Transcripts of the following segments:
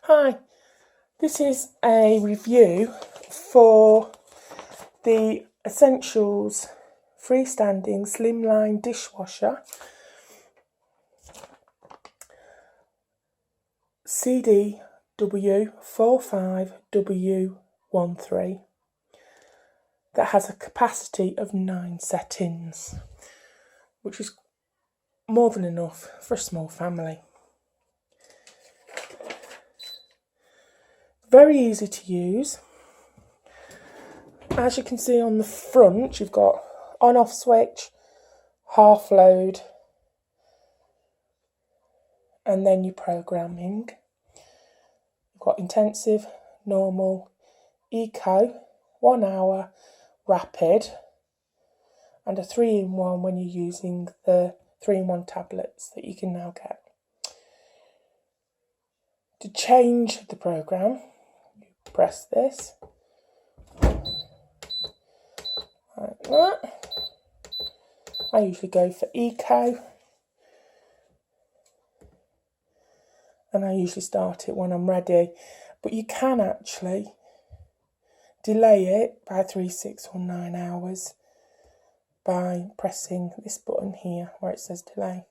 Hi, this is a review for the Essentials freestanding slimline dishwasher CDW45W13 that has a capacity of 9 settings, which is more than enough for a small family. Very easy to use. As you can see on the front, you've got on-off switch, half load, and then your programming. You've got intensive, normal, eco, 1 hour, rapid, and a 3-in-1 when you're using the 3-in-1 tablets that you can now get. To change the program, you press this, like that. I usually go for eco, and I usually start it when I'm ready, but you can actually delay it by 3, 6 or 9 hours by pressing this button here where it says delay.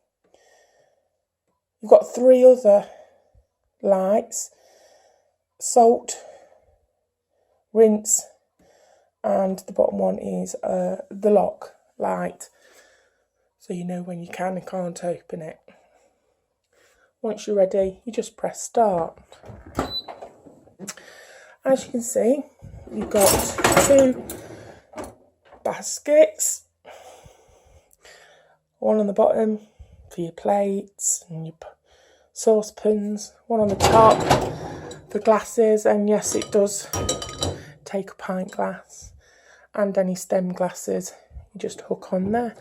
You've got 3 other lights: salt, rinse, and the bottom one is the lock light, so you know when you can and can't open it. Once you're ready, you just press start. As you can see, you've got 2 baskets, one on the bottom for your plates and your saucepans, one on the top for glasses, and yes, it does take a pint glass, and any stem glasses you just hook on there.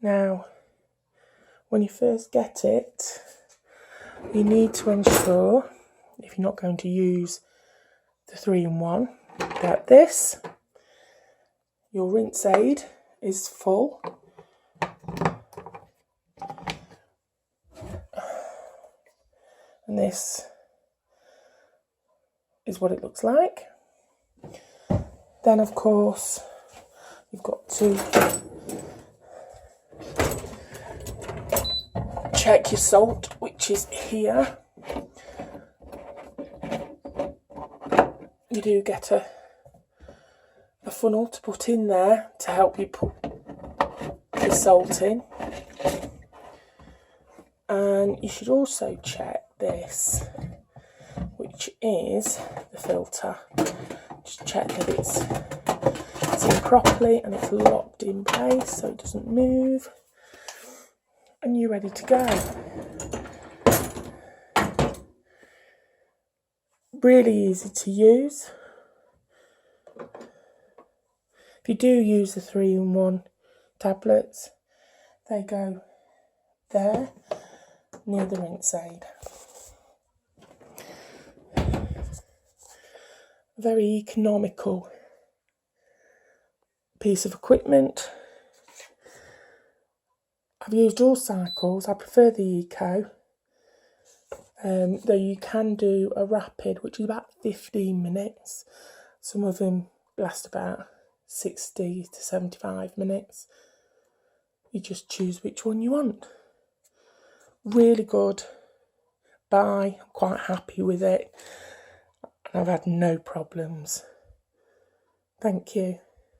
Now, when you first get it, you need to ensure, if you're not going to use the 3-in-1, that this, your rinse aid, is full. And this is what it looks like. Then, of course, you've got to check your salt, which is here. You do get a funnel to put in there to help you put the salt in. And you should also check this, which is the filter. Just check that it's in properly and it's locked in place so it doesn't move. And you're ready to go. Really easy to use. If you do use the 3-in-1 tablets, they go there near the rinse aid. Very economical piece of equipment. I've used all cycles. I prefer the eco, though you can do a rapid, which is about 15 minutes. Some of them last about 60 to 75 minutes. You just choose which one you want. Really good buy. I'm quite happy with it, and I've had no problems. Thank you.